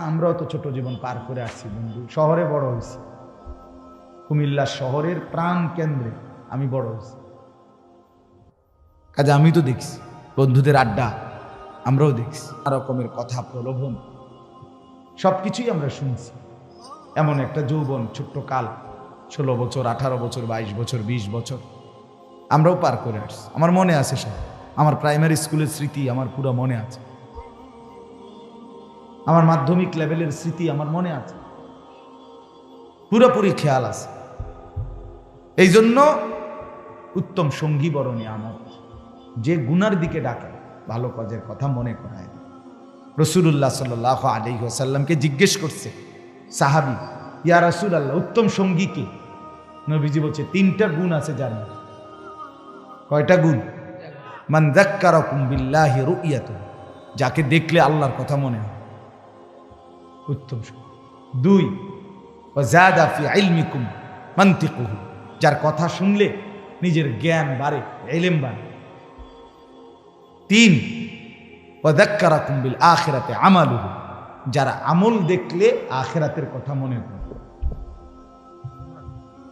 আমরাও তো ছোট জীবন পার করে আসছি বন্ধু, শহরে বড় হয়েছি, কুমিল্লা শহরের প্রাণ কেন্দ্রে আমি বড় হয়েছি। কাজে আমি তো দেখছি বন্ধুদের আড্ডা, আমরাও দেখছি রকমের কথা, প্রলোভন, সবকিছুই আমরা শুনছি। এমন একটা যৌবন, ছোট্ট কাল, 16 বছর, 18 বছর, 22 বছর, 20 বছর আমরাও পার করে আসছি। আমার মনে আছে সব, আমার প্রাইমারি স্কুলের স্মৃতি আমার পুরো মনে আছে, আমার মাধ্যমিক লেভেলের স্মৃতি আমার মনে আছে, পুরোপুরি খেয়াল আছে। এই জন্য উত্তম সঙ্গী বড় নিয়ামত, যে গুনার দিকে ডাকে, ভালো কাজের কথা মনে করায়। রাসূলুল্লাহ সাল্লাল্লাহু আলাইহি ওয়াসাল্লামকে জিজ্ঞেস করছে সাহাবী, ইয়া রাসূলুল্লাহ, উত্তম সঙ্গী কে? নবীজি বলছে 3টা গুণ আছে যার মধ্যে। কয়টা গুণ? মান যাক্কারাকুম বিল্লাহি রুইয়াতুহু, যাকে দেখলে আল্লাহর কথা মনে হয়, উত্তম সঙ্গী। 2, ওয়া যাদা ফি ইলমিকুম মানতিকুহু, যার কথা শুনলে নিজের জ্ঞান বাড়ে, ইলম বাড়ে। 3, ওয়া যাক্কারাকুম বিল আখিরাতি আমালুহু, যারা আমল দেখলে আখিরাতের কথা মনে পড়ে।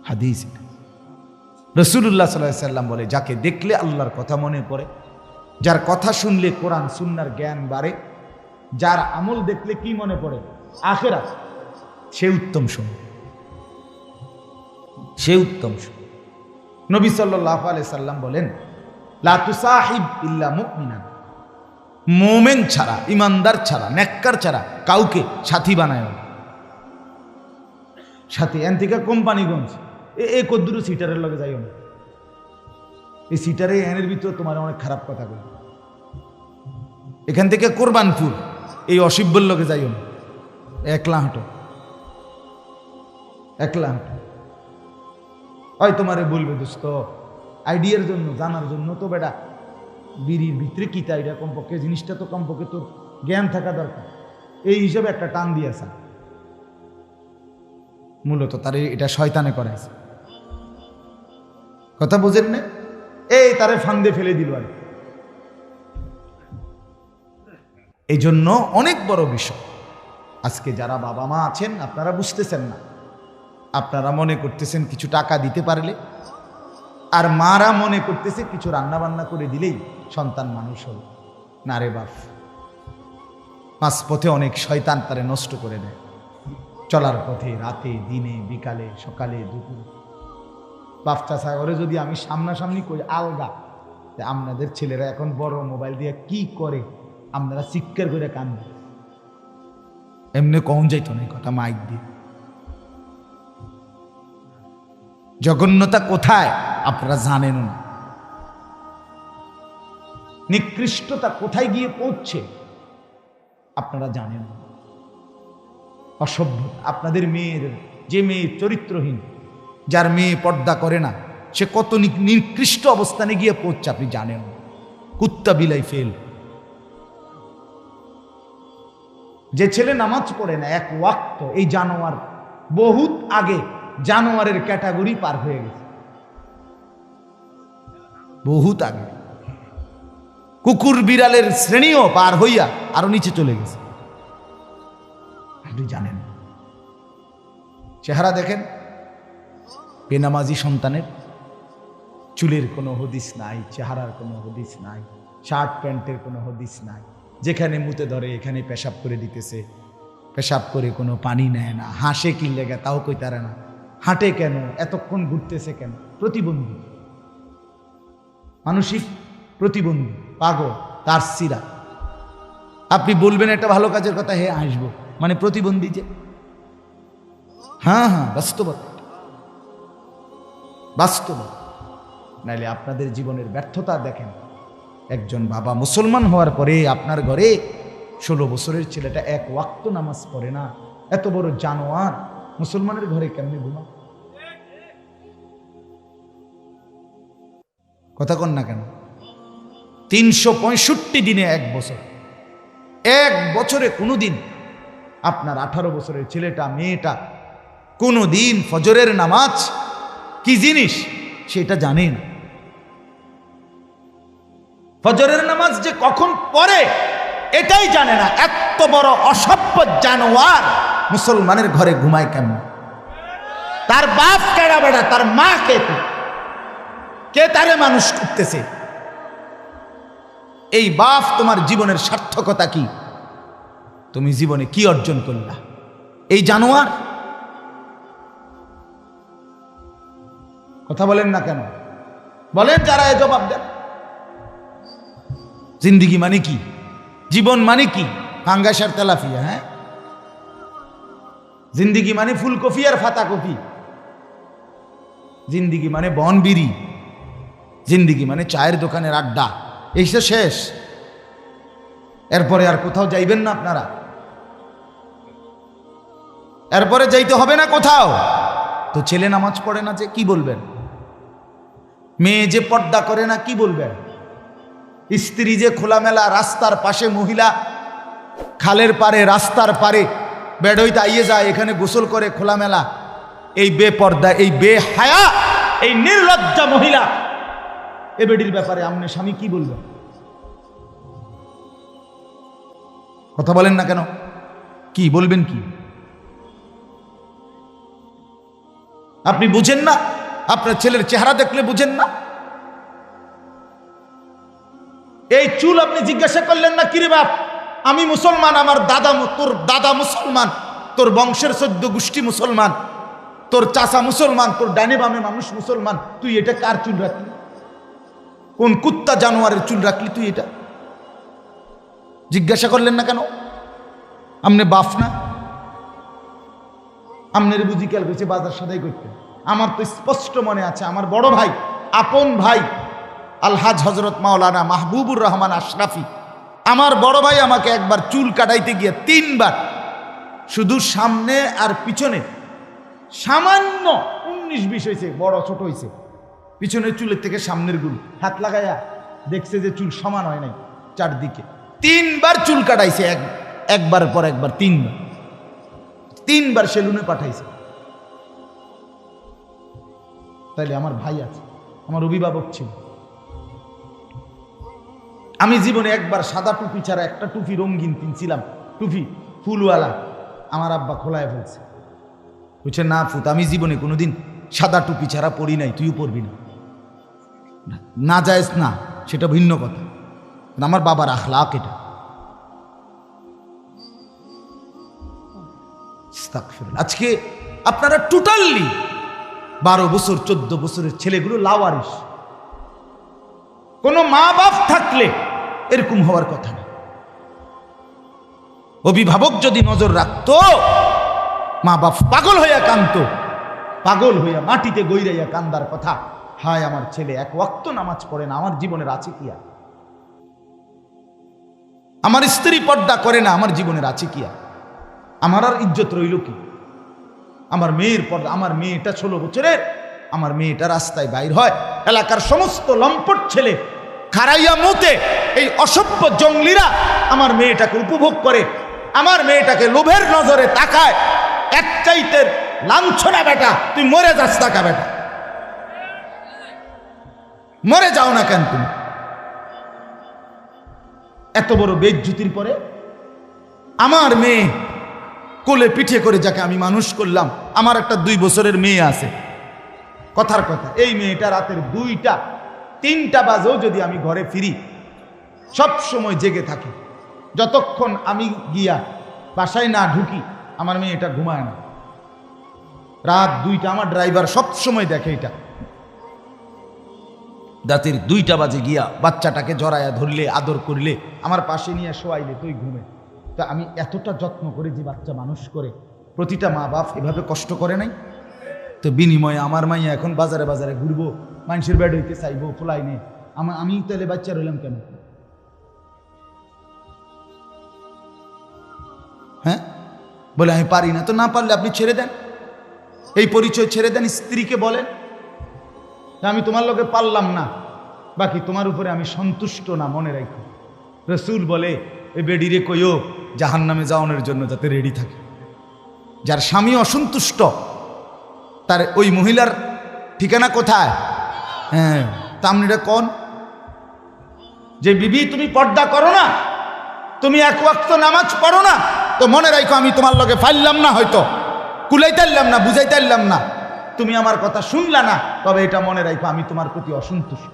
হাদিস রাসূলুল্লাহ সাল্লাল্লাহু আলাইহি ওয়াসাল্লাম বলে, যাকে দেখলে আল্লাহর কথা মনে পড়ে, যার কথা শুনলে কোরআন সুন্নাহর জ্ঞান বাড়ে, যার আমল দেখলে কি মনে পড়ে? আখিরাত, সে উত্তম সঙ্গী, সে উত্তম সঙ্গী। নবী সাল্লাল্লাহু আলাইহি সাল্লাম বলেন, লা তুসাহিব ইল্লা মুমিনান, মুমিন ছাড়া, ইমানদার ছাড়া, নেককার ছাড়া কাউকে সাথী বানায় না। সাথী এন থেকে কোম্পানিগঞ্জ এ কদ্দুরু সিটারের লগে যাইও না, এই সিটারে এনের ভিতর তোমার অনেক খারাপ কথা বলে। এখান থেকে কোরবানপুর এই অসিব্বর লগে যাইও না, একলা হাঁটো, একলা হাঁটো। হয় তোমারে বলবে দোস্ত আইডিয়ার জন্য, জানার জন্য তো বেটা বিড়ির ভিতরে কি তা, এটা কমপক্ষে জিনিসটা তো কমপক্ষে তোর জ্ঞান থাকা দরকার, এই হিসাবে একটা টান দিয়েছে। মূলত তারে এটা শয়তানে করাইছে, কথা বোঝেন না? এই তারে ফান্দে ফেলে দিল আর। এই জন্য অনেক বড় বিষয়। আজকে যারা বাবা মা আছেন আপনারা বুঝতেছেন না, আপনারা মনে করতেছেন কিছু টাকা দিতে পারলে, আর মারা মনে করতেছে কিছু রান্না বান্না করে দিলেই সন্তান মানুষ হল। না রে বাপ, মাঝপথে অনেক শয়তান তারে নষ্ট করে দেয়, চলার পথে, রাতে, দিনে, বিকালে, সকালে, দুপুরে। বাচ্চা সাগরে যদি আমি সামনাসামনি করি আলগা, আপনাদের ছেলেরা এখন বড় মোবাইল দিয়ে কি করে আপনারা চিৎকার করে কান্দে, এমনি কম যাইতো না কথা মাইক দিয়ে। জঘন্যতা কোথায় আপনারা জানেন না, নিকৃষ্টতা কোথায় গিয়ে পৌঁছছে আপনারা জানেন না। অসভ্য আপনাদের মেয়ের, যে মেয়ে চরিত্রহীন, যার মেয়ে পর্দা করে না, সে কত নিকৃষ্ট অবস্থানে গিয়ে পৌঁছছে আপনি জানেন না। কুত্তা বিলাই ফেল। যে ছেলে নামাজ পড়ে না এক ওয়াক্ত, এই জানোয়ার বহুত আগে জানোয়ারের ক্যাটাগরি পার হয়ে গেছে, বহুত আগে কুকুর বিড়ালের শ্রেণীও পার হইয়া আরো নিচে চলে গেছে, আপনি জানেন। চেহারা দেখেন বেনামাজি সন্তানের, চুলের কোনো হদিস নাই, চেহারার কোনো হদিস নাই, শার্ট প্যান্টের কোনো হদিস নাই, যেখানে মুতে ধরে এখানে পেশাব করে দিতেছে, পেশাব করে কোনো পানি নেয় না, হাসে কি লেগে তাও কইতারে না, হাঁটে কেন, এতক্ষণ ঘুরতেছে কেন, প্রতিবন্ধী, মানসিক প্রতিবন্ধী, পাগল, তার সিরা। আপনি বলবেন একটা ভালো কাজের কথা, হে আসবো, মানে প্রতিবন্ধী যে। হ্যাঁ হ্যাঁ, বাস্তবতা, বাস্তবতা। নাইলে আপনাদের জীবনের ব্যর্থতা দেখেন। একজন বাবা মুসলমান হওয়ার পরে আপনার ঘরে 16 বছরের ছেলেটা এক ওয়াক্ত নামাজ পড়ে না, এত বড় জানোয়ার মুসলমানের ঘরে কেমনে ঘুমা? কথা কন না কেন? 365 দিনে এক বছর, এক বছরে কোনো দিন আপনার 18 বছরের ছেলেটা, মেয়েটা কোনো দিন ফজরের নামাজ কি জিনিস সেটা জানে না। ফজরের নামাজ যে কখন পড়ে এটাই জানে না এত বড় অসভ্য জানোয়ার মুসলমানের ঘরে ঘুমায় কেমন। তার বাপ কেডা বেড়া, তার মা কে, কে তারে মানুষ করতেছে? এই বাপ তোমার জীবনের সার্থকতা কি? তুমি জীবনে কি অর্জন করলা? এই জানোয়ার। কথা বলেন না কেন? বলেন যারা এ জবাব দেন। জিন্দিগি মানে কি? জীবন মানে কি? ফাঙ্গাসের তেলাফিয়া? হ্যাঁ, জিন্দিগি মানে ফুলকপি আর ফাতাকপি? জিন্দিগি মানে বনবিড়ি? জিন্দিগি মানে চায়ের দোকানের আড্ডা? এই তো শেষ। এরপরে আর কোথাও যাইবেন না আপনারা? এরপরে যাইতে হবে না কোথাও? তো ছেলে নামাজ পড়ে না যে কি বলবেন? মেয়ে যে পর্দা করে না কি বলবেন? স্ত্রী যে খোলামেলা রাস্তার পাশে, মহিলা খালের পারে রাস্তার পারে বেড়ইতে আইয়ে যায়, এখানে গোসল করে খোলামেলা, এই বেপর্দা, এই বেহায়া, এই নির্লজ্জা মহিলা, এ বেডির ব্যাপারে আমনে স্বামী কি বলবেন? কথা বলেন না কেন? কি বলবেন? কি আপনি বুঝেন না? আপনার ছেলের চেহারা দেখলে বুঝেন না? এই চুল আপনি জিজ্ঞাসা করলেন না, কিরে বাপ আমি মুসলমান, আমার দাদা, তোর দাদা মুসলমান, তোর বংশের 14 গোষ্ঠী মুসলমান, তোর চাচা মুসলমান, তোর ডানে বামে মানুষ মুসলমান, তুই এটা কার চুল রাখলি? কোন কুত্তা জানোয়ারের চুল রাখলি তুই? এটা জিজ্ঞাসা করলেন না কেন? আমনে বাপ না? আমনের বুঝি খেয়াল করছে বাজার সদাই করতে? আমার তো স্পষ্ট মনে আছে, আমার বড় ভাই, আপন ভাই আলহাজ হজরত মাওলানা মাহবুবুর রহমান আশরাফি, আমার বড় ভাই আমাকে একবার চুল কাটাইতে গিয়ে 3 বার, শুধু সামনে আর পিছনে সামান্য 19-20 হয়েছে, বড় ছোট হয়েছে, পিছনের চুলের থেকে সামনের গুলো হাত লাগাইয়া দেখছে যে চুল সমান হয় নাই চারদিকে। 3 বার চুল কাটাইছে, একবার পর একবার 3 বার সেলুনে পাঠাইছে। তাইলে আমার ভাই আছে, আমার অভিভাবক ছিল। আমি জীবনে একবার সাদা টুপি ছাড়া একটা টুপি রঙিন কিনছিলাম, টুপি ফুলওয়ালা, আমার আব্বা খোলায় ফেলছে। বলছে না ফুত, আমি জীবনে কোনোদিন সাদা টুপি ছাড়া পড়ি নাই, তুইও পড়বি না। না যায়স না, সেটা ভিন্ন কথা, আমার বাবার আখলাক এটা। আজকে আপনারা টোটালি 12 বছর 14 বছরের ছেলেগুলো লাওয়ারিস। কোনো মা বাপ থাকলে এরকম হওয়ার কথা না। অভিভাবক যদি নজর রাখতো, মা বাপ পাগল হইয়া কাঁদতো, পাগল হইয়া মাটিতে গইরাইয়া কান্দার কথা, হায় আমার ছেলে 1 ওয়াক্ত নামাজ পড়ে না, আমার জীবনের আছে কি আর? আমার স্ত্রী পর্দা করে না, আমার জীবনের আছে কি আর? আমার আর ইজ্জত রইল কি? আমার মেয়ের পর্দা, আমার মেয়েটা 16 বছরের, আমার মেয়েটা রাস্তায় বাইর হয়, এলাকার সমস্ত লম্পট ছেলে খারাইয়া মুতে, এই অসভ্য জঙ্গলিরা আমার মেয়েটাকে উপভোগ করে, আমার মেয়েটাকে লোভের নজরে তাকায়। এক চাইতে লাঞ্ছনা বেটা, তুই মরে যাস টাকা বেটা, মরে যাও না কেন তুমি? এত বড় বেইজ্জতির পরে আমার মেয়ে কোলে পিঠে করে, যাকে আমি মানুষ করলাম, আমার একটা 2 বছরের মেয়ে আছে, কথার কথা, এই মেয়েটা রাতের 2টা 3টা বাজেও যদি আমি ঘরে ফিরি, সব সময় জেগে থাকে। যতক্ষণ আমি গিয়া বাসায় না ঢুকি, আমার মেয়েটা ঘুমায় না। রাত 2টা, আমার ড্রাইভার সব সময় দেখে এটা, রাতের 2টা বাজে গিয়া বাচ্চাটাকে জড়াইয়া ধরলে, আদর করলে, আমার পাশে নিয়ে শোয়াইলে তুই ঘুমে। তা আমি এতটা যত্ন করে যে বাচ্চা মানুষ করে, প্রতিটা মা বাপ এভাবে কষ্ট করে নাই? তো বিনিময়ে আমার মাইয়া এখন বাজারে বাজারে ঘুরবো, মানুষের বেড হইতে চাইবো, ফোলাই নেই, আমি তাহলে বাচ্চা রইলাম কেন? হ্যাঁ, বলে আমি পারি না। তো না পারলে আপনি ছেড়ে দেন, এই পরিচয় ছেড়ে দেন, স্ত্রীকে বলেন আমি তোমার লোকে পারলাম না, বাকি তোমার উপরে আমি সন্তুষ্ট না, মনে রাখো। রসুল বলে এই বেডিরে কইও জাহান্নামে যাওয়ানোর জন্য যাতে রেডি থাকে। যার স্বামী অসন্তুষ্ট, তার ওই মহিলার ঠিকানা কোথায়? হ্যাঁ, তা আপনি এটা কোন যে বিবি তুমি পর্দা করো না, তুমি এক ওয়াক্ত নামাজ পড়ো না, তো মনে রাখো আমি তোমার লগে ফাইলাম না, হয়তো কুলাইতাইলাম না, বুঝাইতাইলাম না, তুমি আমার কথা শুনলা না, তবে এটা মনে রাখো আমি তোমার প্রতি অসন্তুষ্ট,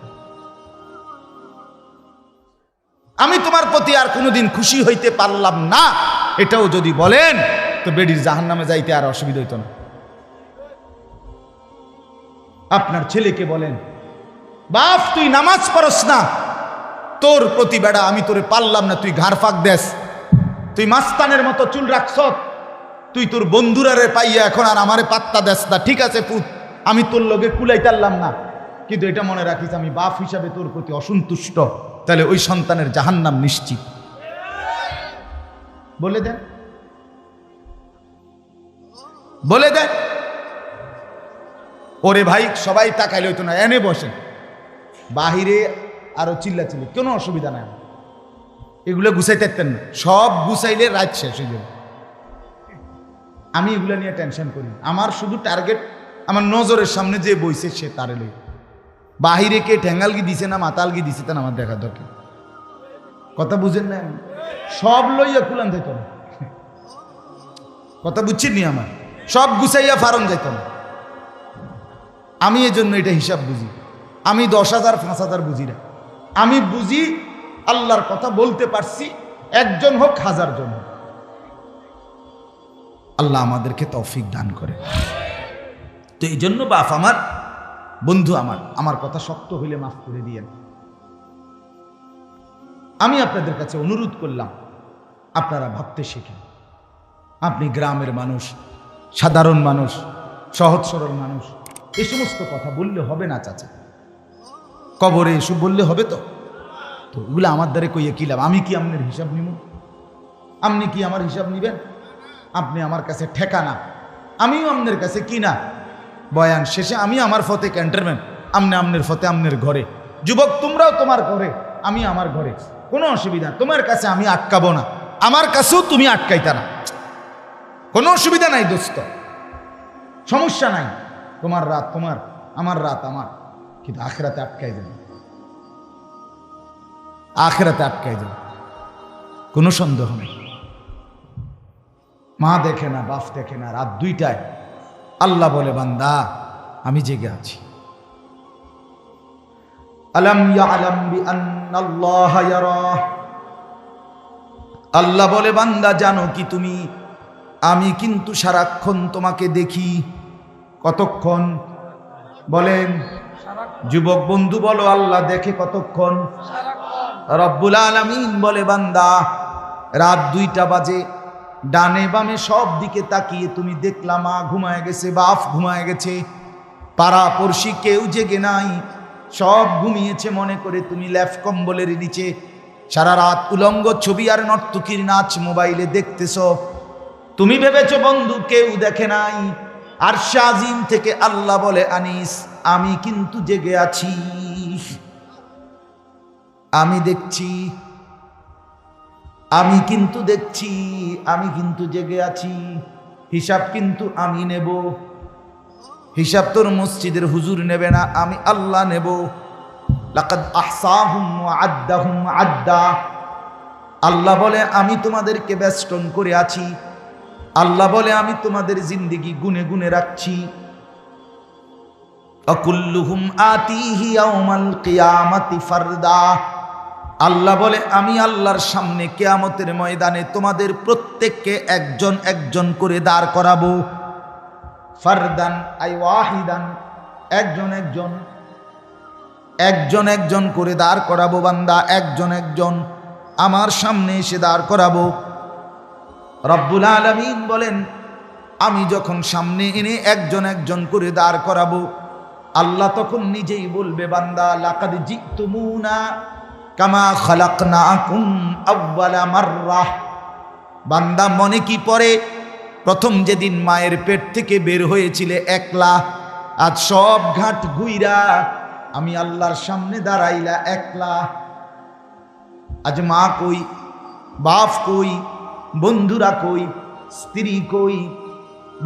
আমি তোমার প্রতি আর কোনোদিন খুশি হইতে পারলাম না, এটাও যদি বলেন তো বেডির জাহান্নামে যাইতে আর অসুবিধা হইতো না। আপনার ছেলেকে বলেন, বাপ তুই নামাজ পড়স না, তোর প্রতি বেড়া আমি তোরে পারলাম না, তুই ঘাড় ফাঁক দেস, তুই মাস্তানের মতো চুল রাখছ, তুই তোর বন্ধুরারে পাইয়া এখন আর আমারে পাত্তা দেস না, ঠিক আছে পুত, আমি তোর লগে কুলাইতারলাম না, কিন্তু এটা মনে রাখিস আমি বাপ হিসাবে তোর প্রতি অসন্তুষ্ট, তাহলে ওই সন্তানের জাহান্নাম নিশ্চিত। বলে দেন, বলে দেন। ওরে ভাই সবাই তাকাইলে হইতো না, এনে বসেন, বাহিরে আরো চিল্লাচিল্লি, কোনো অসুবিধা নাই, এগুলো গুছাইতে পারতেন না, সব গুছাইলে রাত শেষ হয়ে যাবে। আমি এগুলো নিয়ে টেনশন করি, আমার শুধু টার্গেট আমার নজরের সামনে যে বইছে সে তারে লই, বাহিরে কে ঠ্যাঙ্গালগি দিছে না মাতালগি দিছে তা আমার দেখা দরকার। কথা বুঝেন না, সব লইয়া কুলান যাইত না, কথা বুঝছেন নি, আমার সব গুছাইয়া ফারন যাইত না। আমি এই জন্য এটা হিসাব বুঝি, আমি 10,000 5,000 বুঝি না, আমি বুঝি আল্লাহর কথা বলতে পারছি, একজন হোক 1000 জন হোক, আল্লাহ আমাদেরকে তৌফিক দান করে। তো এই জন্য বাপ আমার, বন্ধু আমার কথা শক্ত হইলে মাফ করে দিয়েন। আমি আপনাদের কাছে অনুরোধ করলাম, আপনারা ভাবতে শেখেন। আপনি গ্রামের মানুষ, সাধারণ মানুষ, সহজ সরল মানুষ, এই সমস্ত কথা বললে হবে না চাচা, কবরে এসব বললে হবে তো? তো ওগুলো আমার দ্বারে কইয়ে কি লাভ? আমি কি আপনার হিসাব নিব? আপনি কি আমার হিসাব নিবেন? আপনি আমার কাছে ঠেকানা, আমিও আপনার কাছে কি না। বয়ান শেষে আমি আমার ফতে ক্যান্টনমেন্ট, আমনে আমনের ফতে আমনের ঘরে, যুবক তোমরাও তোমার ঘরে, আমি আমার ঘরে, কোনো অসুবিধা, তোমার কাছে আমি আটকাবো না, আমার কাছেও তুমি আটকাইতা না, কোনো অসুবিধা নাই দোস্ত, সমস্যা নাই। তোমার রাত তোমার, আমার রাত আমার, কিন্তু আখেরাতে আটকাই যাবে, আখেরাতে আটকাই যাবে, কোনো সন্দেহ নেই। মা দেখে না, বাপ দেখে না, রাত 2টায় আল্লাহ বলে বান্দা আমি জেগে আছি। আলাম ইয়ালাম বিআন্নাল্লাহ ইয়ারা, আল্লাহ বলে বান্দা জানো কি তুমি, আমি কিন্তু সারাক্ষণ তোমাকে দেখি। কতক্ষণ বলেন? যুবক বন্ধু বলো, আল্লাহ দেখে কতক্ষণ? রব্বুল আলামিন বলে বান্দা রাত 2টা বাজে, ডানে বামে সব দিকে তাকিয়ে তুমি দেখলা মা ঘুমায় গেছে, বাপ ঘুমায় গেছে, পাড়া পড়শি কেউ জেগে নাই, সব ঘুমিয়েছে মনে করে তুমি ল্যাফ কম্বলের নিচে সারা রাত উলঙ্গ ছবি আর নর্তকীর নাচ মোবাইলে দেখতেছ। তুমি ভেবেছো বন্ধু কেউ দেখে নাই, আর শাজিম থেকে আল্লাহ বলে আনিস আমি কিন্তু জেগে আছি, আমি দেখছি, আমি কিন্তু দেখছি, আমি কিন্তু জেগে আছি, হিসাব কিন্তু আমি নেব। হিসাব তোর মসজিদের হুজুর নেবে না, আমি আল্লাহ নেব। লাকাদ আহসাহুম ওয়া আদ্দাহুম আদ্দা, আল্লাহ বলে আমি তোমাদেরকে বেষ্টন করে আছি, আল্লাহ বলে আমি তোমাদের জিন্দেগি গুনে গুনে রাখছি। আকুল্লুহুম আতিহি ইয়াউমাল কিয়ামাতি ফারদা, আল্লাহ বলে আমি আল্লাহর সামনে কিয়ামতের ময়দানে তোমাদের প্রত্যেককে একজন একজন করে দাঁড় করাবো। ফারদান আই ওয়াহিদান, একজন একজন, একজন একজন করে দাঁড় করাবো বান্দা, একজন একজন আমার সামনে এসে দাঁড় করাবো। রব্বুল আলামিন বলেন আমি যখন সামনে এনে একজন একজন করে দাঁড় করাবো, আল্লাহ তখন নিজেই বলবে বান্দা লাকাদ জিতুমুনা কামা খালাকনাকুম আউওয়ালা মাররাহ, বান্দা মনে কি পড়ে প্রথম যেদিন মায়ের পেট থেকে বের হয়েছিলে একলা, আজ সব ঘাট ঘুইরা আমি আল্লাহর সামনে দাঁড়াইলা একলা। আজ মা কই, বাপ কই, বন্ধুরা কই, স্ত্রী কই,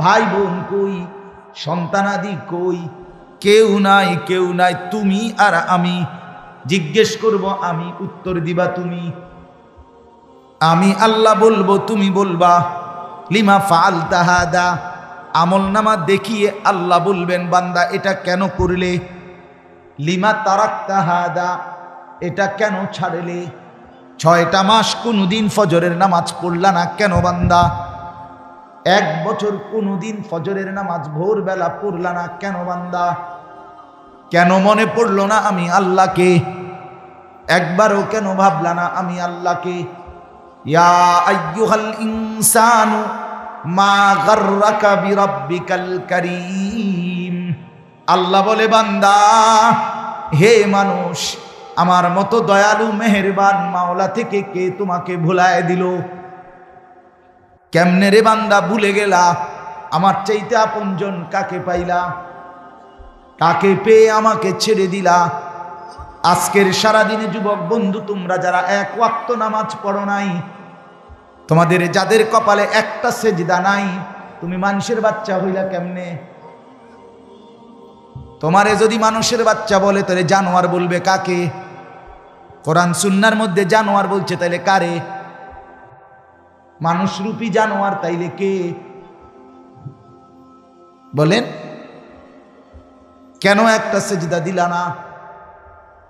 ভাই বোন কই, সন্তানাদি কই, কেউ নাই, কেউ নাই, তুমি আর আমি। জিজ্ঞেস করব আমি, উত্তর দিবা তুমি। আমি আল্লাহ বলবো, তুমি বলবা লিমা ফাআলতা হাদা। আমলনামা দেখিয়ে আল্লাহ বলবেন, বান্দা এটা কেন করলে? লিমা তারাকতা হাদা, এটা কেন ছাড়লে? 6টা মাস কোনদিন ফজরের নামাজ পড়লা না কেন বান্দা? 1 বছর কোনদিন ফজরের নামাজ ভোরবেলা পড়লা না কেন বান্দা? কেন মনে পড়লো না আমি আল্লাহকে? একবারও কেন ভাবলা না আমি আল্লাহকে? ইয়া আইয়ুহাল ইনসানু মা গাররাকা বিরাব্বিকাল কারীম। আল্লাহ বলে, বান্দা, হে মানুষ, আমার মতো দয়ালু মেহেরবান মাওলা থেকে কে তোমাকে ভুলায় দিল? কেমনে রে বান্দা ভুলে গেলা? আমার চাইতে আপনজন কাকে পাইলা? কাকে পেয়ে আমাকে ছেড়ে দিলা? আজকের সারাদিনে যুবক বন্ধু, তোমরা যারা 1 ওয়াক্ত নামাজ পড়ো নাই, তোমাদের যাদের কপালে একটা সেজদা নাই, তুমি মানুষের বাচ্চা হইলা কেমনে? তোমারে যদি মানুষের বাচ্চা বলে তাহলে জানোয়ার বলবে কাকে? কোরআন সুন্নাহর মধ্যে জানোয়ার বলছে, তাইলে কারে? মানুষরূপী জানোয়ার তাইলে কে বলেন? কেন একটা সেজদা দিলা না?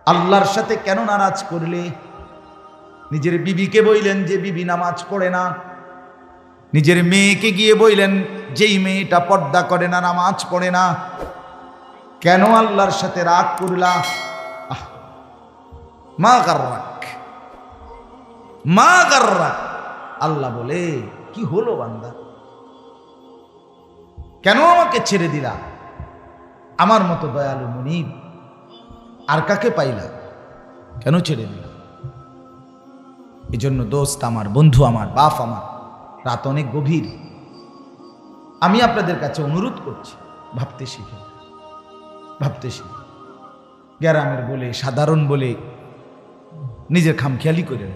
আল্লাহর সাথে কেন নারাজ করলে? নিজের বিবিকে বইলেন যে বিবি নামাজ পড়ে না, নিজের মেয়েকে গিয়ে বইলেন যেই মেয়েটা পর্দা করে না, নামাজ পড়ে না, কেন আল্লাহর সাথে রাগ করলা? মা গাররাক, মা গাররাক। আল্লাহ বলে, কি হলো বান্দা, কেন আমাকে ছেড়ে দিলা? আমার মতো দয়ালু মুনিব আর কাকে পাইলা? কেন ছেড়ে দিলা? এই জন্য দোস্ত আমার, বন্ধু আমার, বাপ আমার, রাত অনেক গভীর। আমি আপনাদের কাছে অনুরোধ করছি, ভাবতে শিখে, ভাবতে শিখে। গ্রামের বলে, সাধারণ বলে নিজের খামখেয়ালি করেন।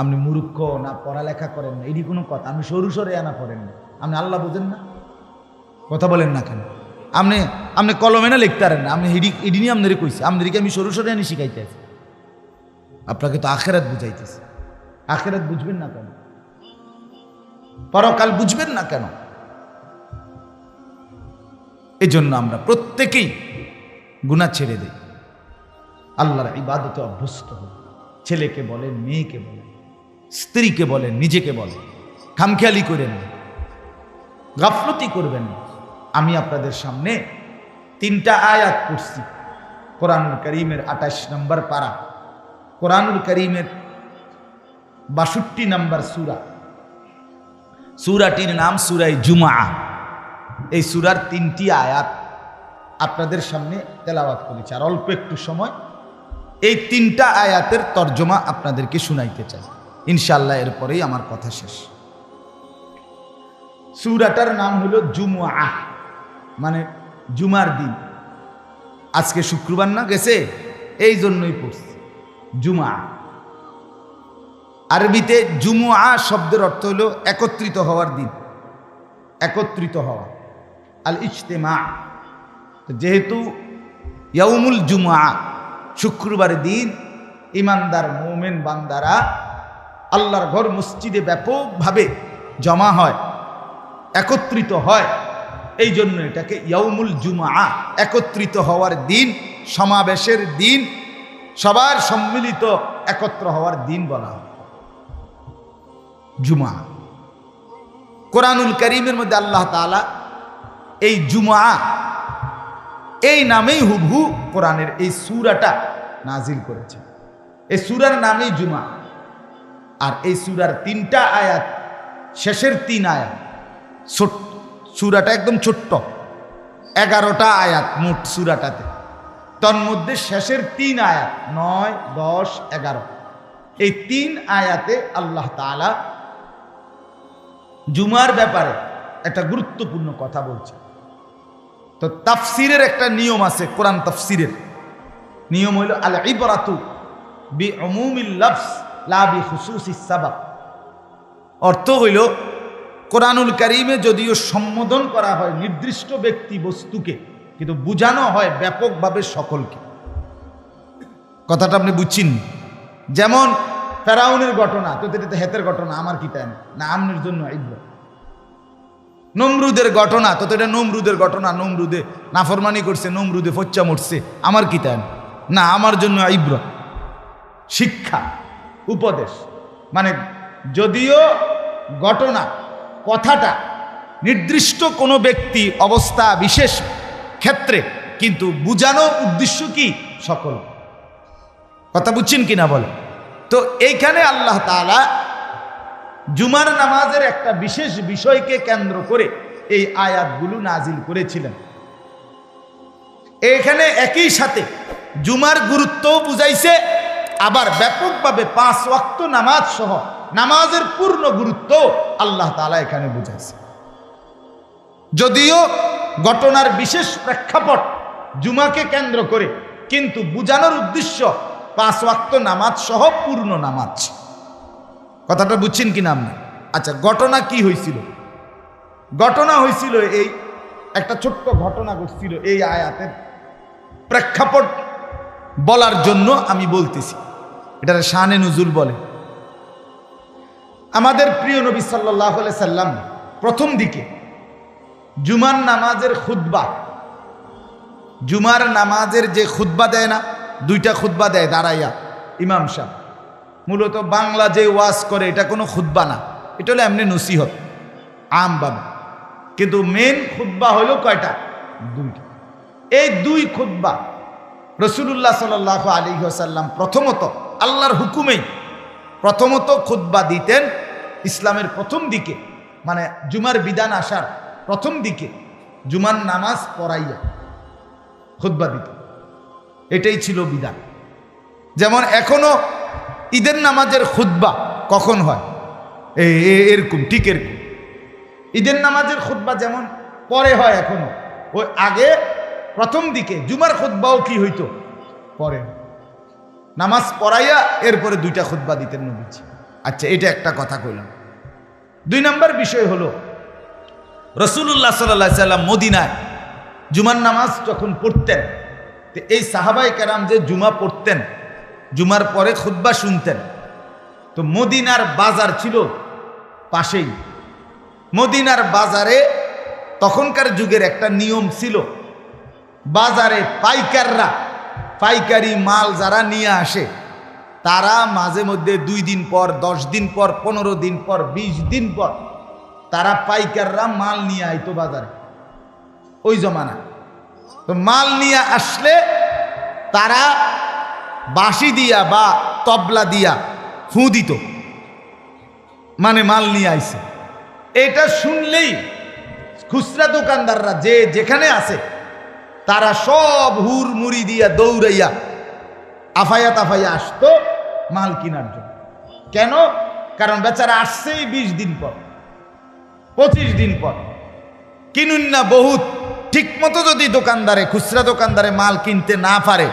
আপনি মূর্খ না, পড়ালেখা করেন না, এটি কোনো কথা? আপনি সরু সরে আনা পড়েন না, আপনি আল্লাহ বোঝেন না? কথা বলেন না কেন? আপনি কলমে না লিখতে পারেন না, আপনি এডি নিয়ে আপনাদের কইছি, আপনাদেরকে আমি সরু সরে আনি শিখাইতে আছি। আপনাকে তো আখেরাত বুঝাইতেছে। আখেরাত বুঝবেন না কেন? পরকাল বুঝবেন না কেন? এজন্য আমরা প্রত্যেকেই গুনাহ ছেড়ে দেই, আল্লাহর ইবাদতে অভ্যস্ত হই। ছেলেকে বলেন, মেয়েকে বলেন, স্ত্রীকে বলেন, নিজেকে বলেন, খামখেয়ালি করেন না, গাফলতি করবেন না। আমি আপনাদের সামনে 3টা আয়াত পড়ছি কোরআনুল কারীমের 28 নম্বর পারা, কোরআনুল কারীমের 62 নম্বর সূরা। সূরাটির নাম সূরায়ে জুমআ। এই সূরার 3টি আয়াত আপনাদের সামনে তেলাওয়াত করেছি, আর অল্প একটু সময় এই 3টা আয়াতের তর্জমা আপনাদেরকে শুনাইতে চাই ইনশাআল্লাহ। এরপরেই আমার কথা শেষ। সূরাটার নাম হলো জুমআ, মানে জুমার দিন। আজকে শুক্রবার না গেছে, এই জন্যই পড়ছি জুমআ। আরবিতে জুমআ শব্দের অর্থ হলো একত্রিত হওয়ার দিন, একত্রিত হওয়া, আল ইজতিমা। যেহেতু ইয়াউমুল জুমআ, শুক্রবার দিন ইমানদার মুমিন বান্দারা আল্লাহর ঘর মসজিদে ব্যাপকভাবে জমা হয়, একত্রিত হয়, এই জন্য এটাকে ইয়াউমুল জুমআ, একত্রিত হওয়ার দিন, সমাবেশের দিন, সবার সম্মিলিত একত্র হওয়ার দিন বলা হয় জুমআ। কোরআনুল কারীমের মধ্যে আল্লাহ তাআলা এই জুমআ এই নামেই হুবহু কোরআনের এই সূরাটা নাজিল করেছে। এই সূরার নামই জুমআ। আর এই সূরার 3টা আয়াত, শেষের 3 আয়াত, সূরাটা একদম ছোট্ট, 11টা আয়াত মোট সূরাটাতে। তন্মধ্যে শেষের 3 আয়াত 9, 10, 11, এই 3 আয়াতে আল্লাহ তাআলা জুমার ব্যাপারে একটা গুরুত্বপূর্ণ কথা বলছে। তো তাফসিরের একটা নিয়ম আছে, কোরআন তাফসিরের নিয়ম হইল আল ইবরাতু বিউমুমিল লাফজ লা বিখুসুসিস সাবাব। অর্থ হইল কোরআনুল কারীমে যদিও সম্বোধন করা হয় নির্দিষ্ট ব্যক্তি বস্তুকে, কিন্তু বোঝানো হয় ব্যাপকভাবে সকলকে। কথাটা আপনি বুঝছেন? যেমন ফেরাউনের ঘটনা, তো এটা হেতের ঘটনা, আমার কি তাই না আমনের জন্য ইবরত। নমরুদের ঘটনা, তো এটা নমরুদের ঘটনা, নমরুদে নাফরমানি করছে, নমরুদে ফচ্চা মরছে, আমার কি তাই না আমার জন্য ইবরত। শিক্ষা, উপদেশ, মানে যদিও ঘটনা কথাটা নির্দিষ্ট কোনো ব্যক্তি অবস্থা বিশেষ ক্ষেত্রে, কিন্তু বুঝানো উদ্দেশ্য কি সকল। কথা বুঝছেন কিনা বলে? তো এইখানে আল্লাহ তাআলা জুমার নামাজের একটা বিশেষ বিষয়কে কেন্দ্র করে এই আয়াতগুলো নাজিল করেছিলেন। এখানে একই সাথে জুমার গুরুত্বও বুঝাইছে, আবার ব্যাপকভাবে 5 ওয়াক্ত নামাজ সহ নামাজের পূর্ণ গুরুত্ব আল্লাহ তাআলা এখানে বুঝাইছে। যদিও ঘটনার বিশেষ প্রেক্ষাপট জুমাকে কেন্দ্র করে, কিন্তু বুঝানোর উদ্দেশ্য 5 ওয়াক্ত নামাজ সহ পূর্ণ নামাজ। কথাটা বুঝছেন কিনা আপনি? আচ্ছা, ঘটনা কি হয়েছিল? ঘটনা হয়েছিল এই একটা ছোট্ট ঘটনা ঘটছিল এই আয়াতের প্রেক্ষাপট বলার জন্য আমি বলতেছি। এটা শানে নুজুল বলে। আমাদের প্রিয় নবী সাল্লাল্লাহু আলাইহি সাল্লাম প্রথম দিকে জুমার নামাজের খুতবা, জুমার নামাজের যে খুতবা দেয় না, 2টা খুতবা দেয় দাঁড়াইয়া ইমাম সাহেব, মূলত বাংলা যে ওয়াজ করে এটা কোনো খুতবা না, এটা হলো এমনি নসিহত আমভাবে। কিন্তু মেন খুতবা হলো কয়টা? 2টা। এই 2 খুতবা রাসূলুল্লাহ সাল্লাল্লাহু আলাইহি ওয়াসাল্লাম প্রথমত আল্লাহর হুকুমেই প্রথমত খুতবা দিতেন ইসলামের প্রথম দিকে, মানে জুমার বিধান আসার প্রথম দিকে জুমার নামাজ পড়াইয়া খুতবা দিতেন। এটাই ছিল বিধান। যেমন এখনো ঈদের নামাজের খুতবা কখন হয়? এরকম, ঠিক এরকম ঈদের নামাজের খুতবা যেমন পরে হয় এখনো, ওই আগে প্রথম দিকে জুমার খুতবাও কি হইতো? পরে নামাজ পড়াইয়া এরপরে 2টা খুতবা দিতেন নবীজি। আচ্ছা, এটা একটা কথা কইলাম। 2 নম্বর বিষয় হলো রাসূলুল্লাহ সাল্লাল্লাহু আলাইহি সাল্লাম মদিনায় জুমার নামাজ যখন পড়তেন, তো এই সাহাবায়ে কেরাম যে জুমা পড়তেন, জুমার পরে খুতবা শুনতেন, তো মদিনার বাজার ছিল পাশেই। মদিনার বাজারে তখনকার যুগের একটা নিয়ম ছিল, বাজারে পাইকাররা, পাইকারি মাল যারা নিয়ে আসে, তারা মাঝে মধ্যে 2 দিন পর, 10 দিন পর, 15 দিন পর, 20 দিন পর তারা পাইকাররা মাল নিয়ে আইতো বাজারে ওই জমানা। তো মাল নিয়ে আসলে তারা বাঁশি দিয়া বা তবলা দিয়া ফু দিত, মানে মাল নিয়ে আইছে। এটা শুনলেই খুচরা দোকানদাররা যে যেখানে আছে তারা সব হুর মুড়ি দিয়া দৌড়াইয়া আফাইয়া তাফাইয়া আসতো মাল কেনার জন্য। কেন? কারণ বেচারা আসছেই 20 দিন পর, 25 দিন পর, কিনুন না বহুত। ঠিক মতো যদি দোকানদারে, খুচরা দোকানদারে মাল কিনতে না পারে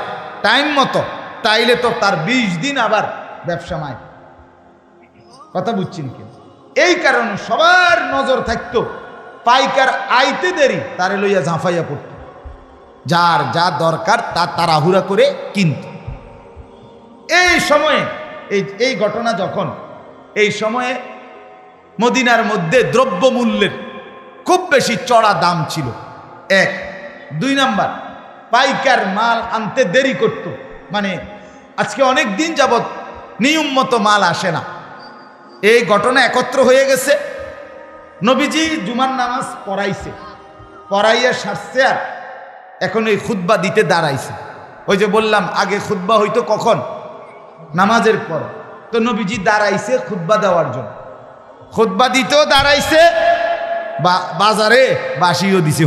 টাইম মতো, তাইলে তো তার 20 দিন আবার ব্যবসা মায়। কথা বুঝছেন কি? এই কারণে সবার নজর থাকতো, পাইকার আইতে দেরি তারে লইয়া ঝাঁফাইয়া পড়তো, যার যা দরকার তা তাড়াহুড়া করে কিনত। এই সময়ে এই ঘটনা যখন, এই সময়ে মদিনার মধ্যে দ্রব্যমূল্যের খুব বেশি চড়া দাম ছিল, 1। 2 নাম্বার, পাইকার মাল আনতে দেরি করত, মানে আজকে অনেক দিন যাবৎ নিয়ম মতো মাল আসে না। এই ঘটনা একত্র হয়ে গেছে। নবীজি জুমার নামাজ পড়াইছে, পড়াইয়া সারছে, আর এখন এই খুতবা দিতে দাঁড়াইছে। ওই যে বললাম আগে খুতবা হইতো কখন? নামাজের পর। তো নবীজি দাঁড়াইছে খুতবা দেওয়ার জন্য, খুতবা দিতেও দাঁড়াইছে, বাজারে বাসিও দিছে।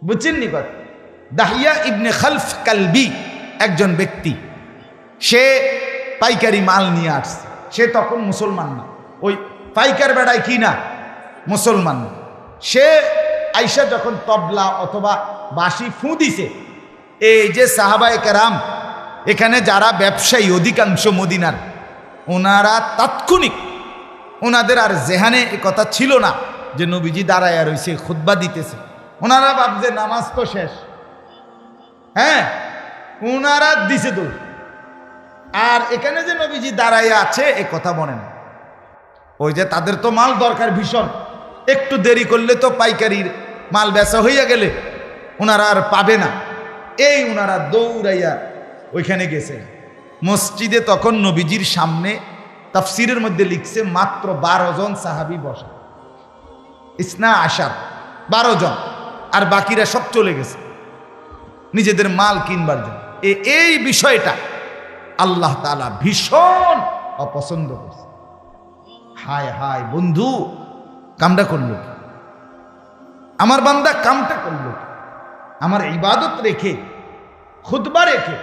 বুঝছেন নি কথা? দাহিয়া ইবনে খালফ কালবি একজন ব্যক্তি, সে পাইকারি মাল নিয়ে আসছে। সে তখন মুসলমান না, ওই পাইকার বেড়ায় কি না, মুসলমান না। সে আইসা যখন তবলা অথবা বাঁশি ফু দিছে, এই যে সাহাবায়ে কেরাম এখানে যারা ব্যবসায়ী অধিকাংশ মদিনার, ওনারা তাৎক্ষণিক, ওনাদের আর জেহানে এ কথা ছিল না যে নবীজি দাঁড়ায় রইছে খুতবা দিতেছে। ওনারা ভাবছে নামাজ তো শেষ, হ্যাঁ, ওনারা দিছে দৌড়, আর এখানে যে নবীজি দাঁড়াইয়া আছে এ কথা মনে না। ওই যে তাদের তো মাল দরকার ভীষণ, একটু দেরি করলে তো পাইকারির মাল বেচা হইয়া গেলে ওনারা আর পাবে না, এই ওনারা দৌড়াইয়া ওইখানে গেছে। মসজিদে তখন নবীজির সামনে তাফসিরের মধ্যে লিখছে মাত্র 12 জন সাহাবী বসা, ইসনা আশার 12 জন, আর বাকিরা সব চলে গেছে নিজেদের মাল কিনবার জন্য। এই বিষয়টা আল্লাহ তাআলা ভীষণ অপছন্দ করছে। হায় হায় বন্ধু, কামটা করল কি? আমার বান্দা কামটা করল কি? আমার ইবাদত রেখে, খুতবা রেখে,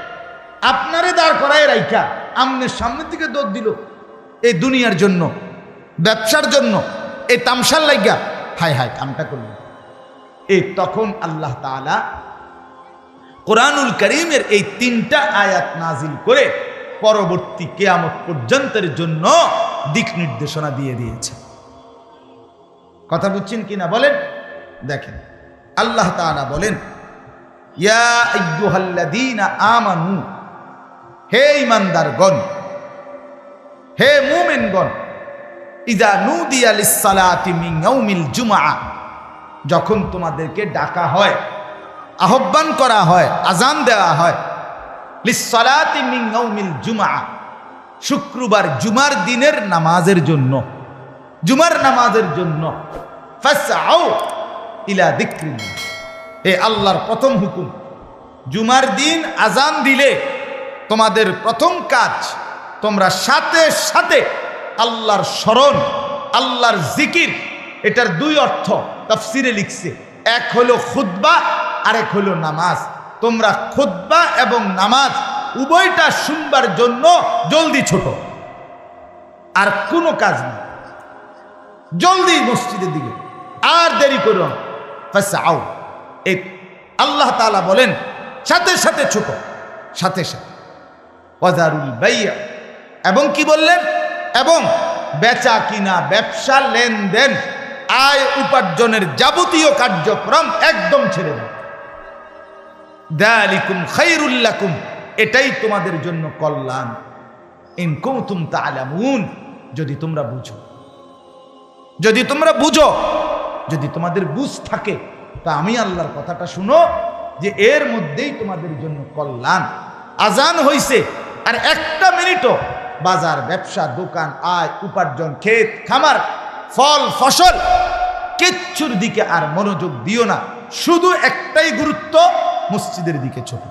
আপনারে দাঁড় করায় রাইখা আমনের সামনে থেকে দৌড় দিল এই দুনিয়ার জন্য, ব্যবসার জন্য, এই তামসার লাইগা। হায় হায় কামটা করল। তখন আল্লাহ তাআলা কোরআনুল কারীমের এই 3টা আয়াত নাজিল করে পরবর্তী কিয়ামত পর্যন্তের জন্য দিক নির্দেশনা দিয়ে দিয়েছে। কথা বুঝছেন কিনা বলেন? দেখেন আল্লাহ তাআলা বলেন, ইয়া আইয়ুহাল্লাযীনা আমানু, হে ঈমানদারগণ, হে মুমিনগণ, ইযা নুদিয়া লিস-সালাতি মিন ইয়াউমিল জুমআ, যখন তোমাদেরকে ডাকা হয়, আহ্বান করা হয়, আজান দেওয়া হয়, লিস-সালাতি মিন ইয়াউমিল জুমআ, শুক্রবার জুমার দিনের নামাজের জন্য, জুমার নামাজের জন্য, ফাসআউ ইলা যিকরিল্লাহ। এ আল্লাহর প্রথম হুকুম, জুমার দিন আজান দিলে তোমাদের প্রথম কাজ, তোমরা সাথে সাথে আল্লাহর স্মরণ, আল্লাহর জিকির। এটার 2 অর্থ তাফসিরে লিখছে, এক হলো খুতবা, আরেক হলো নামাজ। তোমরা খুতবা এবং নামাজ উভয়টা শুনবার জন্য জলদি ছোট, আর কোনো কাজ নেই, জলদি মসজিদের দিকে, আর দেরি করো না। ফাসআউ, এই আল্লাহ তাআলা বলেন সাথে সাথে ছোট, সাথে সাথে। ওয়াজারুল বাই'a, এবং কি বললেন? এবং বেচা কিনা, ব্যবসা, লেনদেন, আয় উপার্জনের যাবতীয় কার্যক্রম একদম ছেড়ে দাও। যালিকুম খায়রুল লাকুম, এটাই তোমাদের জন্য কল্যাণ। ইন কুনতুম তা'লামুন, যদি তোমরা বুঝো, যদি তোমরা বুঝো, যদি তোমাদের বুঝ থাকে, তা আমি আল্লাহর কথাটা শুনো যে এর মধ্যেই তোমাদের জন্য কল্যাণ। আজান হইছে, আর 1টা মিনিটও বাজার, ব্যবসা, দোকান, আয় উপার্জন, ক্ষেত খামার, ফল ফসল, কিচ্ছুর দিকে আর মনোযোগ দিও না। শুধু একটাই গুরুত্ব, মসজিদের দিকে ছোট,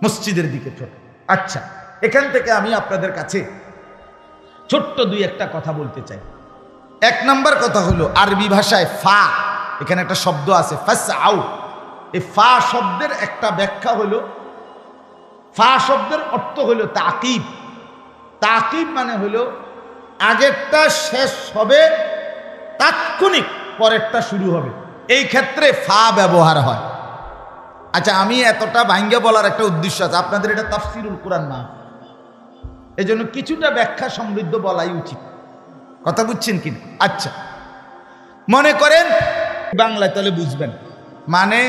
মসজিদের দিকে ছোট। আচ্ছা, এখান থেকে আমি আপনাদের কাছে ছোট্ট 2-1টা কথা বলতে চাই। 1 নাম্বার কথা হলো, আরবি ভাষায় ফা, এখানে একটা শব্দ আছে ফাসআউ। এই ফা শব্দের একটা ব্যাখ্যা হলো, ফা শব্দের অর্থ হলো তাকিব। তাকিব মানে হলো আগেরটা শেষ হবে, তাৎক্ষণিক পরেরটা শুরু হবে, এই ক্ষেত্রে ফা ব্যবহার হয়। আচ্ছা, আমি এতটা ভাঙ্গে বলার একটা উদ্দেশ্য আছে, আপনাদের এটা তাফসিরুল কোরআন না, এজন্য কিছুটা ব্যাখ্যা সমৃদ্ধ বলাই উচিত। কথা বুঝছেন কিনা? আচ্ছা, মনে করেন বাংলায়, তাহলে বুঝবেন। মানে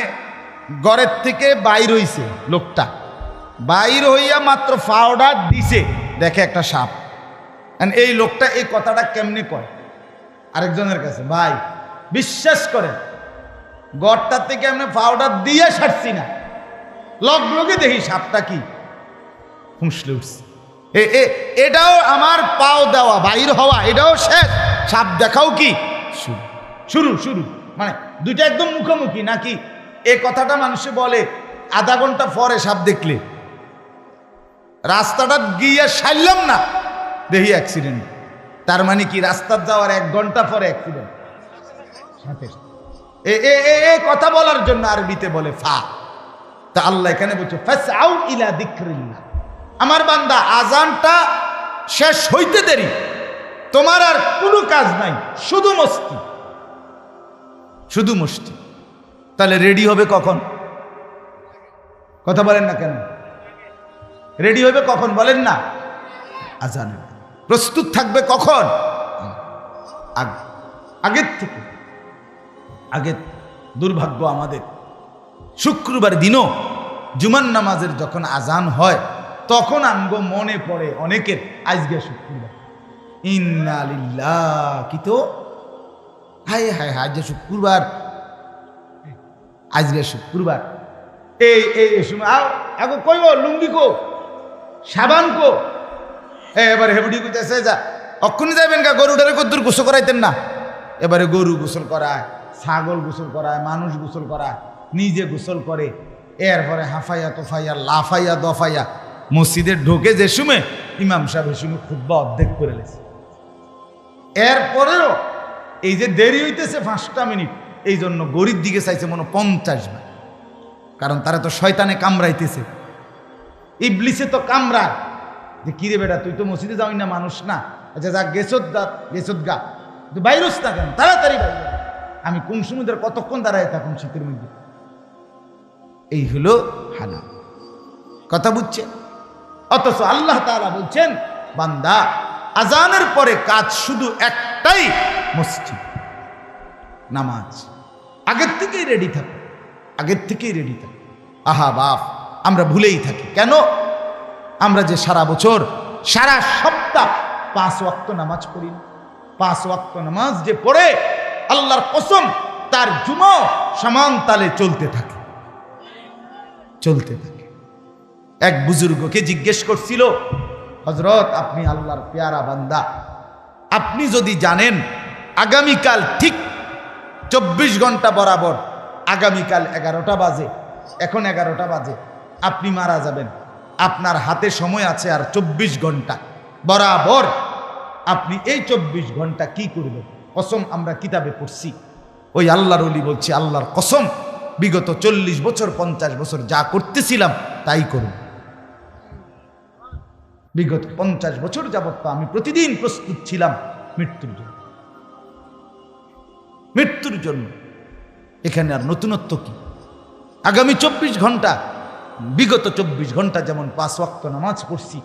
ঘরের থেকে বাইর হইছে লোকটা, বাইর হইয়া মাত্র পাউডার দিছে, দেখে একটা সাপ। এই লোকটা এই কথাটা কেমনে কয় আরেকজনের কাছে? ভাই বিশ্বাস করেন, ঘরটার থেকে এমনি পাউডার দিয়ে ছাড়ছি না, লগে দেখি সাপটা কি ফুঁসলে উঠছে। এটাও আমার পাও দেওয়া, বাইর হওয়া, এটাও শেষ, সাপ দেখাও কি শুরু শুরু। মানে দুইটা একদম মুখোমুখি নাকি? এই কথাটা মানুষে বলে আধা ঘন্টা পরে সাপ দেখলে। রাস্তাটা গিয়ে সারলাম না, দেখি অ্যাক্সিডেন্ট। তার মানে কি রাস্তার যাওয়ার 1 ঘন্টা পরে অ্যাক্সিডেন্ট। এই কথা বলার জন্য আরবিতে বলে ফা। তা আল্লাহ এখানে বলছে ফাসআউ ইলা যিকরিল্লাহ। আমার বান্দা, আজানটা শেষ হইতে দেরি, তোমার আর কোনো কাজ নাই, শুধু মস্তি, শুধু মস্তি। তাহলে রেডি হবে কখন? কথা বলেন না কেন? রেডি হবে কখন বলেন না? আজান। প্রস্তুত থাকবে কখন? আগের থেকে। আগে দুর্ভাগ্য আমাদের, শুক্রবার দিনও জুমার নামাজের যখন আজান হয় তখন আমগো মনে পড়ে অনেকের আজকে শুক্রবার, ইন্না লিল্লাহ, কি তো হায় হায় হায়, আজকে শুক্রবার, আজকে শুক্রবার। এই সময় আগো কইব লুঙ্গি কো, সাবান কো, এবারে হেবুডি কইতেছে যা অক্ষুনি যাবেন গা, গরুটারে কদ্দুর গোসল করাইতেন না। এবারে গরু গোসল করায়, ছাগল গোসল করায়, মানুষ গোসল করায়, নিজে গোসল করে, এরপরে হাফাইয়া তোফাইয়া লাফাইয়া দফাইয়া মসজিদে ঢোকে যে সময় ইমাম সাহেব শুনে খুতবা অর্ধেক করে লেছে। এরপরেও এই যে দেরি হইতেছে 5টা মিনিট, এই জন্য গরিব দিকে চাইছে মনে 50 বার, কারণ তারা তো শয়তানে কামড়াইতেছে, ইবলিসে তো কামড়ায় যে কিরে বেটা তুই তো মসজিদে যাওই না, মানুষ না, আচ্ছা যা গেছত গা, তুই বাইরস না কেন, তাড়াতাড়ি বাইরে। আমি কোন সমুদ্রে কতক্ষণ দাঁড়ায় থাকুন শীতের মধ্যে। এই হলো হানা, কথা বুঝছে? অথচ আল্লাহ তাআলা বলছেন, বান্দা আজানের পরে কাজ শুধু একটাই, মসজিদ, নামাজ। আগের থেকেই রেডি থাকো, আগের থেকেই রেডি থাকো। আহা বাপ, আমরা ভুলেই থাকি কেন? আমরা যে সারা বছর সারা সপ্তাহ 5 ওয়াক্ত নামাজ পড়ি, 5 ওয়াক্ত নামাজ যে পড়ে আল্লাহর কসম তার জুমাও সমান তালে চলতে থাকে, চলতে থাকে। এক বুজুর্গকে জিজ্ঞেস করছিল, হযরত আপনি আল্লাহর পেয়ারা বান্দা, আপনি যদি জানেন আগামীকাল ঠিক 24 ঘন্টা বরাবর, আগামীকাল 11টা বাজে, এখন 11টা বাজে, আপনি মারা যাবেন, আপনার হাতে সময় আছে আর 24 ঘন্টা বরাবর, আপনি এই 24 ঘন্টা কি করবেন? কসম আমরা কিতাবে পড়ছি, ওই আল্লাহর ওলি বলছে, আল্লাহর কসম বিগত 40 বছর 50 বছর যা করতেছিলাম তাই করুন। বিগত 50 বছর যাবত তো আমি প্রতিদিন প্রস্তুত ছিলাম মৃত্যুর জন্য, মৃত্যুর জন্য। এখানে আর নতুনত্ব কি? আগামী 24 ঘন্টা, বিগত 24 ঘন্টা যেমন 5 ওয়াক্ত নামাজ পড়ছি,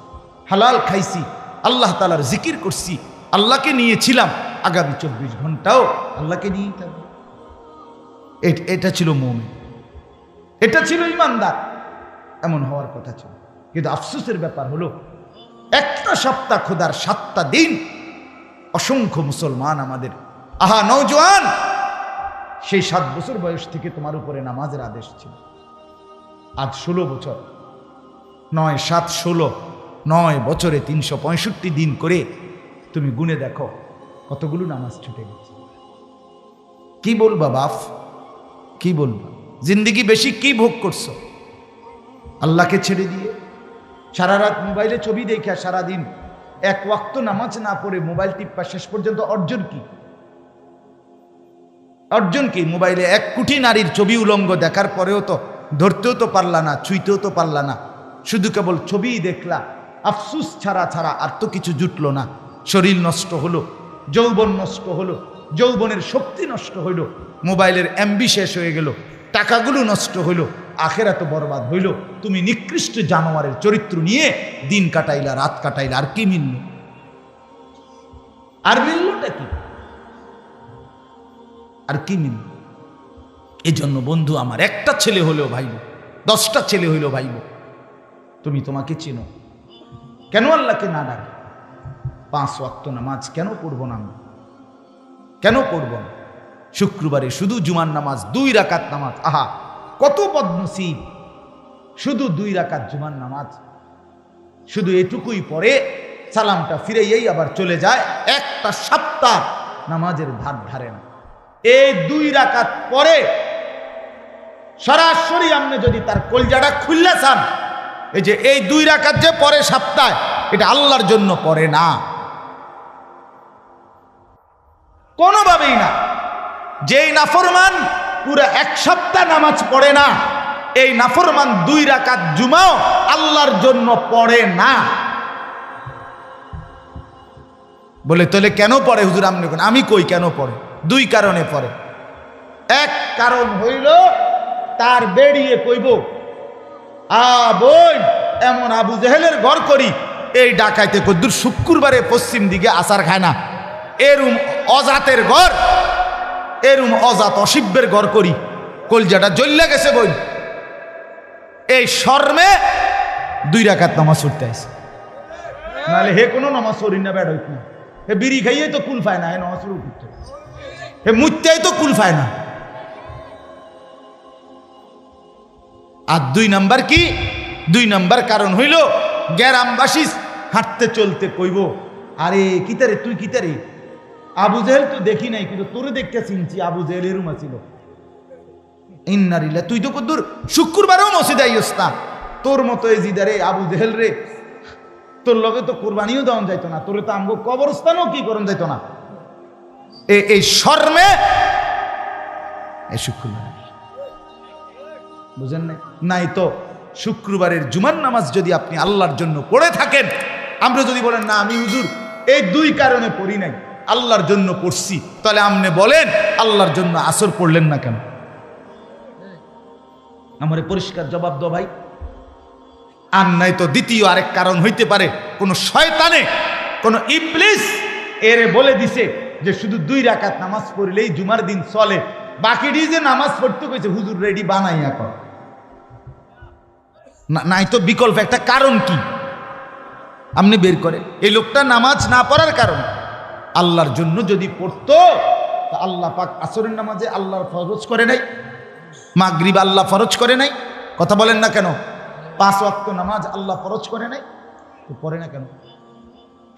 হালাল খাইছি, আল্লাহ তাআলার জিকির করছি, আল্লাহকে নিয়েছিলাম, আগামী 24 ঘন্টাও আল্লাহকে নিয়েই থাকবে। এটা ছিল মুমিন, এটা ছিল ইমানদার, এমন হওয়ার কথা ছিল। কিন্তু আফসোসের ব্যাপার হলো একটা সপ্তাহ খোদার 7টা দিন অসংখ্য মুসলমান আমাদের, আহা নওজোয়ান, সেই 7 বছর বয়স থেকে তোমার উপরে নামাজের আদেশ ছিল, আজ 16 বছর, 9 7 16, 9 বছরে 365 দিন করে তুমি গুনে দেখো কতগুলো নামাজ ছুটে গেছে। কি বলবা বাপ, কি বলবা? জিন্দেগি বেশি কি ভোগ করছো আল্লাহকে ছেড়ে দিয়ে? সারা রাত মোবাইলে ছবি দেখা, সারাদিন 1 ওয়াক্ত নামাজ না পড়ে মোবাইল টিপ্পা, শেষ পর্যন্ত অর্জন কি? অর্জন কি? মোবাইলে 1 কোটি নারীর ছবি উলঙ্গ দেখার পরেও তো ধরতেও তো পারলা না, ছুঁইতেও তো পারলা না, শুধু কেবল ছবিই দেখলা। আফসুস ছাড়া আর তো কিছু জুটলো না। শরীর নষ্ট হলো, যৌবন নষ্ট হলো, যৌবনের শক্তি নষ্ট হইল, মোবাইলের এমবি শেষ হয়ে গেল, টাকাগুলো নষ্ট হইল, আখেরাত বরবাদ হইল। তুমি নিকৃষ্ট জানোয়ারের চরিত্র নিয়ে দিন কাটাইলা, রাত কাটাইলা, আর কি মিলল? আর মিললটা কি? আর কি মিলল? এই জন্য বন্ধু আমার, একটা ছেলে হলেও ভাইব, 10টা ছেলে হইলেও ভাইব, তুমি তোমাকে চিনো, কেন আল্লাহকে না ডাকে? 5 ওয়াক্ত নামাজ কেন পড়বো না আমরা? কেন পড়বো না? শুক্রবারে শুধু জুমার নামাজ, 2 রাকাত নামাজ, আহা কত বদনসিব, শুধু 2 রাকাত জুমার নামাজ, শুধু এটুকুই পরে সালামটা ফিরেই আবার চলে যায়, একটা সপ্তাহ নামাজের ধার ধারে না। এই 2 রাকাত পরে সরাসরি আপনি যদি তার কলজাটা খুললে চান, এই যে এই 2 রাকাত যে পরে সপ্তাহে, এটা আল্লাহর জন্য পড়ে না, কোনোভাবেই না। যেই নাফরমান পুরো 1 সপ্তাহ নামাজ পড়ে না, এই নাফরমান 2 রাকাত জুমাও আল্লাহর জন্য পড়ে না। বলে তাহলে কেন পড়ে হুজুর আপনি? আমি কই কেন পড়ে? 2 কারণে পড়ে। এক কারণ হইল তার বেড়িয়ে কইব, বোন এমন আবু জেহেলের ঘর করি, এই ডাকাইতে কদ্দুর শুক্রবারে পশ্চিম দিকে আসার খায় না, এরুম অজাতের ঘর, এরুম অজাত অসিব্যের ঘর করি, কলজাটা জ্বল্লা গেছে বই। এই শর্মে 2 রাকাত নামাজ পড়তে আইছে, নাহলে হে কোনো নামাজ পড়ি না বেড় হইত না। হে বিড়ি খাইয়ে তো কুল পায় না, হে নামাজ পড়ে উঠতে, হে মুত্তাই তো কুল পায় না। আর 2 নাম্বার কি? 2 নাম্বার কারণ হইল গ্রামবাসী হাঁটতে চলতে কইব, আরে কিতারে তুই কিতারে, আবু জেহেল তো দেখি নাই কিন্তু তোরে দেখতে চিনছি, আবু জেহেলের রুমা ছিল। ইন্নারিল্লা, তুই তো কদ্দুর শুক্রবারও মসজিদে আইস না, তোর মতো এই জিদারে আবু জেহেল রে, তোর লগে তো কোরবানিও দেওয়া যাইতো না, তোরে তো আমগো কবরস্থানও কি করন যাইতো না। এই শর্মে এই শুক্রবার বুঝেন নাই তো শুক্রবারের জুমার নামাজ যদি আপনি আল্লাহর জন্য পড়ে থাকেন, আমরা যদি বলেন না আমি হুজুর এই 2 কারণে পড়ি নাই, আল্লাহর জন্য পড়ছি, তাহলে আপনি বলেন আল্লাহর জন্য আসর পড়লেন না কেন? আমারে পরিষ্কার জবাব দাও ভাই। আর নাই তো দ্বিতীয় আরেক কারণ হইতে পারে, কোন শয়তানে, কোন ইবলিস এরে বলে দিছে যে শুধু 2 রাকাত নামাজ পড়লেই জুমার দিন চলে, বাকিটি যে নামাজ পড়তে কইছে হুজুর রেডি বানাইয়া কর। নাই তো বিকল্প একটা কারণ কি আপনি বের করে। এই লোকটা নামাজ না পড়ার কারণ আল্লাহর জন্য যদি পড়তো, তা আল্লাহ পাক আসরের নামাজে আল্লাহর ফরজ করে নাই, মাগরিব আল্লাহ ফরজ করে নাই, কথা বলেন না কেন? 5 ওয়াক্ত নামাজ আল্লাহ ফরজ করে নাই, তো পড়ে না কেন?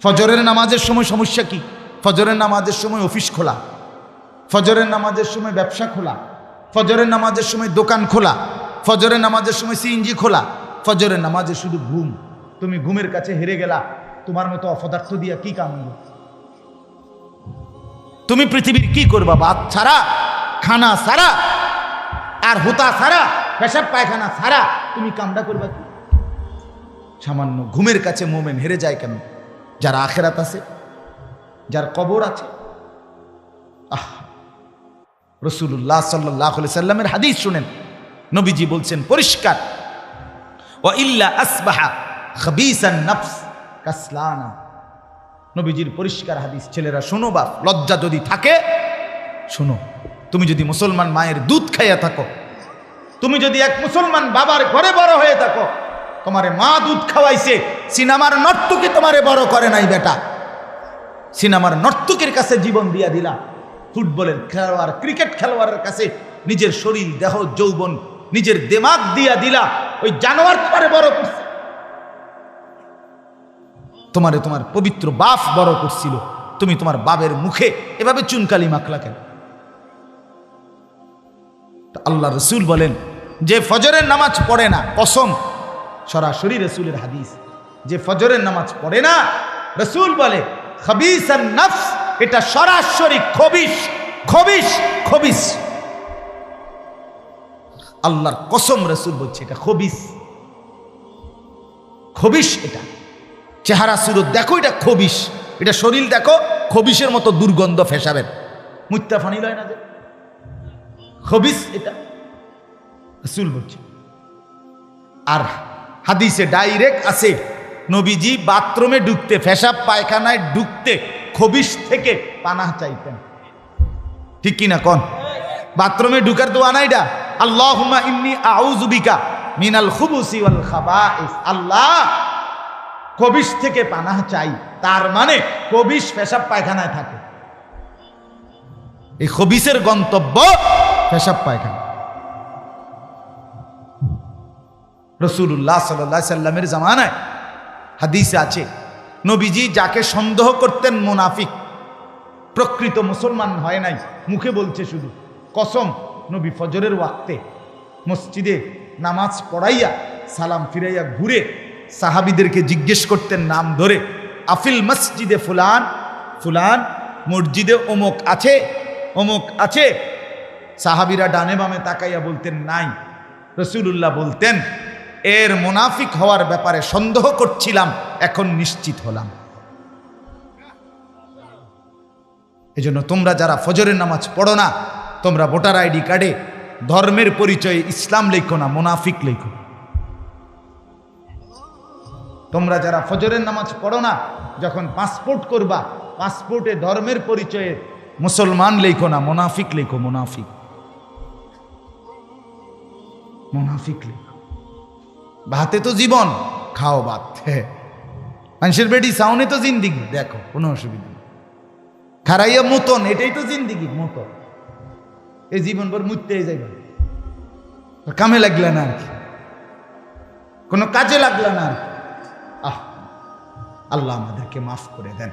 ফজরের নামাজের সময় সমস্যা কি? ফজরের নামাজের সময় অফিস খোলা, ফজরের নামাজের সময় ব্যবসা খোলা, ফজরের নামাজের সময় দোকান খোলা, ফজরের নামাজের সময় সিএনজি খোলা, ফজরের নামাজে শুধু ঘুম। তুমি ঘুমের কাছে হেরে গেলা, তোমার মতো অপদার্থ দিয়া কি কাম হইল? তুমি পৃথিবীর কি করবা? ভাত ছাড়া, খানা ছাড়া, আর হুতা ছাড়া, পেশাব পায়খানা ছাড়া তুমি কামটা করবা কি? সামান্য ঘুমের কাছে মোমেন হেরে যায় কেন? যার আখেরাত আছে, যার কবর আছে। রাসূলুল্লাহ সাল্লাল্লাহু আলাইহি সাল্লামের হাদিস শুনেন, নবীজি বলছেন পরিষ্কার, ওয়া ইল্লা আসবাহা খাবিসান নাফস কাসলানা। নবীজির পরিষ্কার হাদিস। ছেলেরা শোনো, বাপ লজ্জা যদি থাকে শোনো, তুমি যদি মুসলমান মায়ের দুধ খাইয়া থাকো, তুমি যদি এক মুসলমান বাবার ঘরে বড় হয়ে থাকো, তোমারে মা দুধ খাওয়াইছে, সিনেমার নর্তকী তোমারে বড় করে নাই বেটা, সিনেমার নর্তকীর কাছে জীবন দিয়া দিলা, ফুটবলের খেলোয়াড়, ক্রিকেট খেলোয়াড়ের কাছে নিজের শরীর, দেহ, যৌবন, নিজের দিমাগ দিয়া দিলা, ওই জানোয়ার তোমারে বড় করছে। তোমারে তোমার পবিত্র বাপ বড় করছিল, তুমি তোমার বাবের মুখে এভাবে চুনকালি মাখলা কেন? আল্লাহ রসুল বলেন, যে ফজরের নামাজ পড়ে না, কসম, সরাসরি রসুলের হাদিস, যে ফজরের নামাজ পড়ে না, রসুল বলে খাবিসান নফস, এটা সরাসরি খবিশ, খবিশ, খবিশ। আল্লাহর কসম, রসুল বলছে এটা খবিশ, খবিশ। এটা চেহারা সুরত দেখো, এটা খবিশ, এটা শরীর দেখো, খবিশের মতো দুর্গন্ধ ফেসাবেন, মুত্তা ফানি লয় না যে খবিশ, এটা রসুল বলছে। আর হাদিসে ডাইরেক্ট আছে, নবীজি বাথরুমে ঢুকতে, পেশাব পায়খানায় ঢুকতে খবিশ থেকে পানাহ চাইতেন, ঠিক কিনা কোন? বাথরুমে ঢুকার দোয়া না এটা, আল্লাহুম্মা ইন্নী আউযু বিকা মিনাল খুবুসি ওয়াল খাবাইস। আল্লাহ, খবিশ থেকে পানাহ চাই, তার মানে খবিশ পেশাব পায়খানায় থাকে, এই খবিশের গন্তব্য পেশাব পায়খানা। রাসূলুল্লাহ সাল্লাল্লাহু আলাইহি সাল্লামের জামানায় হাদিসে আছে, নবীজি যাকে সন্দেহ করতেন মুনাফিক, প্রকৃত মুসলমান হয় নাই, মুখে বলছে শুধু, কসম, নবী ফজরের ওয়াক্তে মসজিদে নামাজ পড়াইয়া সালাম ফিরাইয়া ঘুরে সাহাবীদেরকে জিজ্ঞেস করতেন নাম ধরে, আফিল মসজিদে ফুলান, ফুলান মসজিদে অমুক আছে, অমুক আছে। সাহাবীরা ডানে বামে তাকাইয়া বলতেন নাই। রাসূলুল্লাহ বলতেন, এর মুনাফিক হওয়ার ব্যাপারে সন্দেহ করছিলাম, এখন নিশ্চিত হলাম। এজন্য তোমরা যারা ফজরের নামাজ পড়ো না, তোমরা ভোটার আইডি কার্ডে ধর্মের পরিচয়ে ইসলাম লেখো না, মুনাফিক লেখো। তোমরা যারা ফজরের নামাজ পড়ো না, যখন পাসপোর্ট করবা, পাসপোর্টে ধর্মের পরিচয়ে মুসলমান লেখো না, মুনাফিক লেখো, মুনাফিক, মুনাফিক লেখো। হাতে তো জীবন, খাও ভাত। মানুষের বেডি সাউনে তো জিন্দিগি, দেখো কোনো অসুবিধা নেই। খারাইয়া মতন, এটাই তো জিন্দিগি মতন। এই জীবনভর মুততেই যাইবে, কামে লাগলে না আর কি, কোনো কাজে লাগলো না আর কি। আল্লাহ আমাদেরকে মাফ করে দেন।